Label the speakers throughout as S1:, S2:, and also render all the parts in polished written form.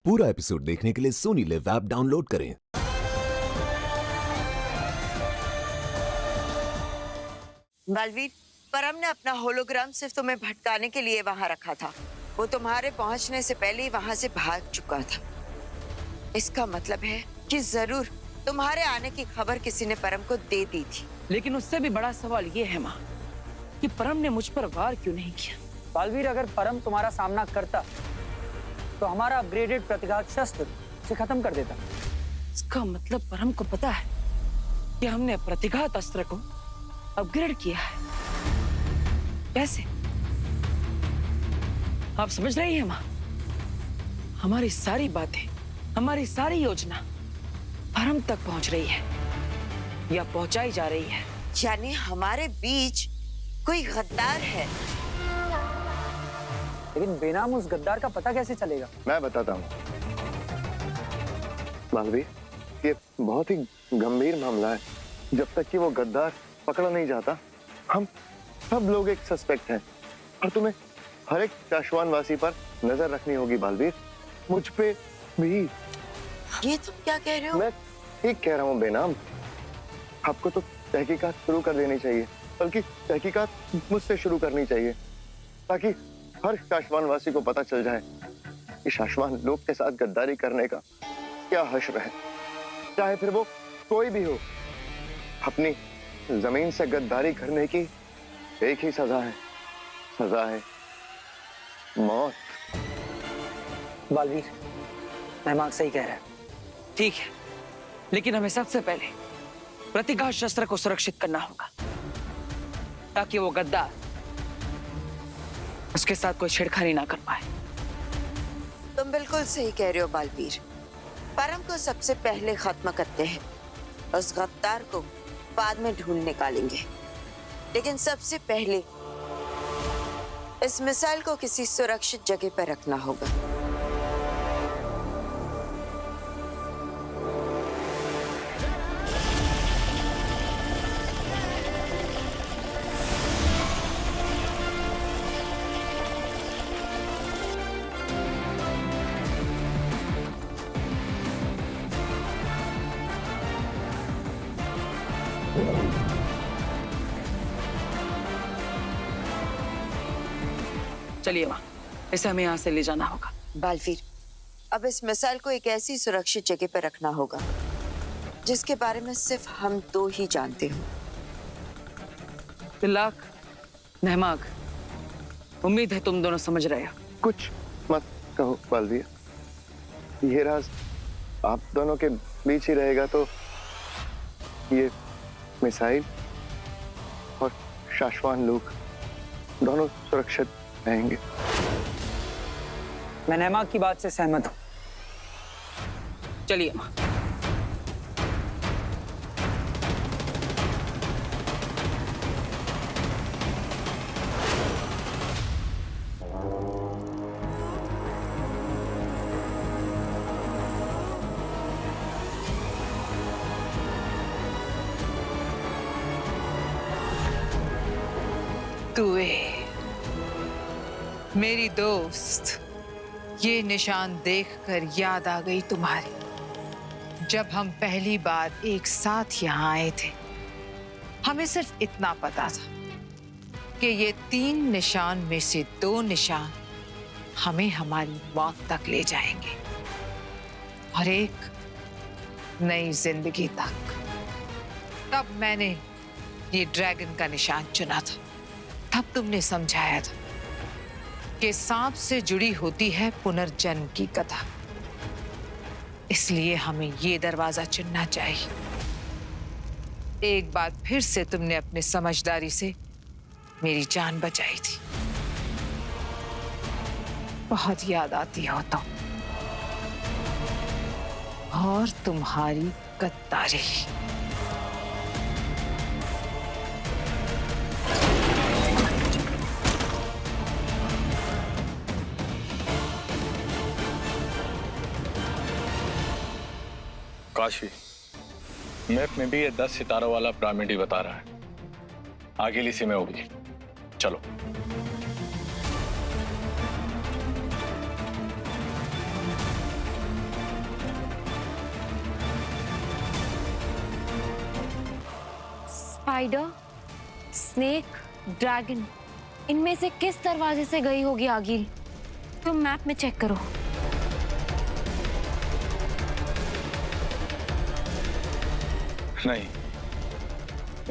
S1: पूरा एपिसोड देखने के लिए सोनी लिव ऐप डाउनलोड करें।
S2: बलवीर, परम ने अपना होलोग्राम सिर्फ तुम्हें भटकाने के लिए वहां रखा था। वो तुम्हारे पहुंचने से पहले ही वहां से भाग चुका था। इसका मतलब है कि जरूर तुम्हारे आने की खबर किसी ने परम को दे दी थी।
S3: लेकिन उससे भी बड़ा सवाल ये है माँ कि परम ने मुझ पर वार क्यों नहीं किया।
S4: बालवीर, अगर परम तुम्हारा सामना करता तो हमारा अपग्रेडेड प्रतिघात शस्त्र से खत्म कर देता।
S3: इसका मतलब परम को पता है कि हमने प्रतिघात अस्त्र को अपग्रेड किया है। कैसे? आप समझ रही हैं माँ? हमारी सारी बातें, हमारी सारी योजना परम तक पहुंच रही है या पहुंचाई जा रही है।
S2: यानी हमारे बीच कोई गद्दार है।
S4: लेकिन बेनाम उस गद्दार का पता कैसे चलेगा?
S5: मैं बताता हूँ मालवीर, ये बहुत ही गंभीर मामला है। जब तक कि वो गद्दार पकड़ा नहीं जाता, हम सब लोग एक सस्पेक्ट हैं और तुम्हें हर एक शाश्वान वासी पर नजर रखनी होगी बालवीर, मुझ पे भी।
S2: ये तुम क्या कह रहे हो?
S5: मैं ठीक कह रहा हूँ बेनाम। आपको तो तहकीकात शुरू कर देनी चाहिए, बल्कि तहकीकात मुझसे शुरू करनी चाहिए, ताकि हर शाश्वान वासी को पता चल जाए कि शाश्वान लोग के साथ गद्दारी करने का क्या हश्र है। चाहे फिर वो कोई भी हो, अपनी जमीन से गद्दारी करने की एक ही सजा है मौत।
S4: बालवीर, मेहमान सही कह रहा है।
S3: ठीक है, लेकिन हमें सबसे पहले प्रतिघात शस्त्र को सुरक्षित करना होगा ताकि वो गद्दार उसके साथ कोई छेड़खानी ना कर पाए।
S2: तुम बिल्कुल सही कह रहे हो बालवीर। परम को सबसे पहले खत्म करते हैं, उस गद्दार को बाद में ढूंढ निकालेंगे। लेकिन सबसे पहले इस मिसाइल को किसी सुरक्षित जगह पर रखना होगा।
S3: चलिए माँ, इसे हमें यहाँ से ले जाना होगा।
S2: बालवीर, अब इस मिसाइल को एक ऐसी सुरक्षित जगह पर रखना होगा जिसके बारे में सिर्फ हम दो ही जानते हो।
S3: तिल्लाक, नहमाग, उम्मीद है तुम दोनों समझ रहे हो।
S5: कुछ मत कहो बालवीर, ये राज आप दोनों के बीच ही रहेगा तो ये मिसाइल और शाश्वान लोग दोनों सुरक्षित रहेंगे।
S4: मैं नेहमाग की बात से सहमत हूँ।
S3: चलिए माँ।
S6: तुए मेरी दोस्त, ये निशान देखकर याद आ गई तुम्हारी। जब हम पहली बार एक साथ यहाँ आए थे, हमें सिर्फ इतना पता था कि ये 3 निशान में से 2 निशान हमें हमारी मौत तक ले जाएंगे और एक नई जिंदगी तक। तब मैंने ये ड्रैगन का निशान चुना था। तब तुमने समझाया था कि सांप से जुड़ी होती है पुनर्जन्म की कथा, इसलिए हमें ये दरवाजा चुनना चाहिए। एक बार फिर से तुमने अपनी समझदारी से मेरी जान बचाई थी। बहुत याद आती हो तुम और तुम्हारी गद्दारी।
S7: काशी, मैप में भी ये 10 सितारों वाला पिरामिड ही बता रहा है। आगे इसी में होगी। चलो।
S8: स्पाइडर, स्नेक, ड्रैगन, इनमें से किस दरवाजे से गई होगी आगिल? तुम मैप में चेक करो।
S7: नहीं,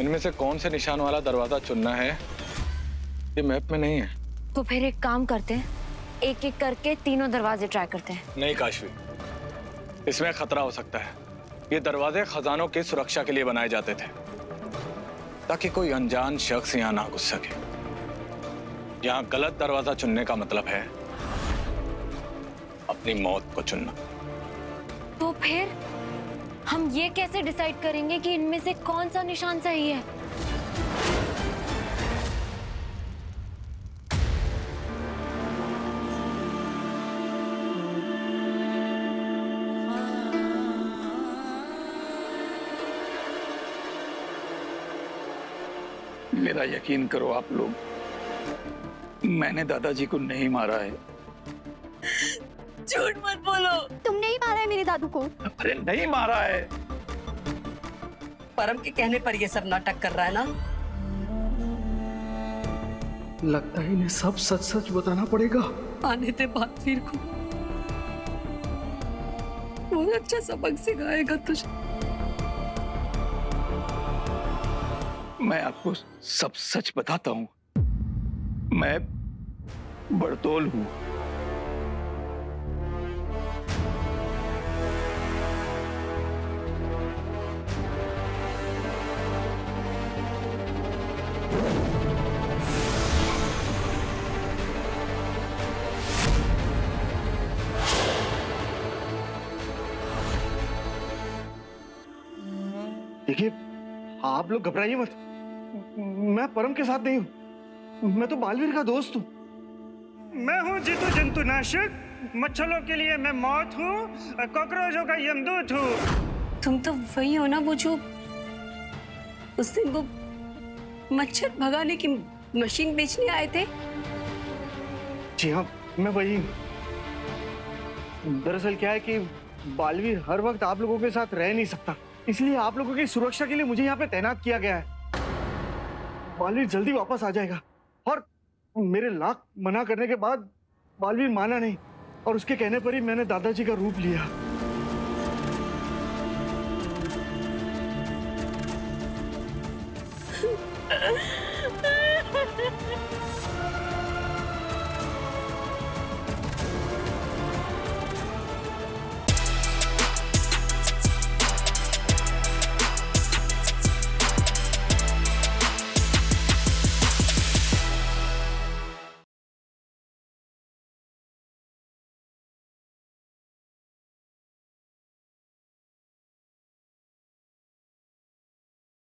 S7: इनमें से कौन से निशान वाला दरवाजा चुनना है ये मैप में नहीं है।
S8: तो फिर एक काम करते हैं, एक एक करके तीनों दरवाजे ट्राई करते हैं।
S7: नहीं काशवी, इसमें खतरा हो सकता है। ये दरवाजे खजानों की सुरक्षा के लिए बनाए जाते थे ताकि कोई अनजान शख्स यहाँ ना घुस सके। यहाँ गलत दरवाजा चुनने का मतलब है अपनी मौत को चुनना।
S8: तो फिर हम ये कैसे डिसाइड करेंगे कि इनमें से कौन सा निशान सही है?
S9: मेरा यकीन करो आप लोग, मैंने दादाजी को नहीं मारा है।
S8: झूठ मत बोलो।
S10: तुमने ही मारा है मेरे दादू को।
S9: अरे नहीं मारा है।
S11: परम के कहने पर ये सब नाटक कर रहा है ना?
S9: लगता है इन्हें सब सच सच बताना पड़ेगा।
S11: आने दे बालवीर को, वो अच्छा सबक सिखाएगा तुझे।
S9: मैं आपको सब सच बताता हूँ। मैं बड़तोल हूँ।
S5: देखिए, आप लोग घबराइए मत। मैं परम के साथ नहीं हूँ, मैं तो बालवीर का दोस्त हूँ।
S12: मैं हूँ जीतू जंतुनाशक, मच्छरों के लिए मैं मौत हूँ, कॉकरोचों का यमदूत हूँ।
S11: तुम तो वही हो ना वो जो उस दिन वो मच्छर भगाने की मशीन बेचने आए थे?
S5: जी हाँ, मैं वही हूँ। दरअसल क्या है कि बालवीर हर वक्त आप लोगों के साथ रह नहीं सकता, इसलिए आप लोगों की सुरक्षा के लिए मुझे यहाँ पे तैनात किया गया है। बालवीर जल्दी वापस आ जाएगा। और मेरे लाख मना करने के बाद बालवीर माना नहीं, और उसके कहने पर ही मैंने दादाजी का रूप लिया।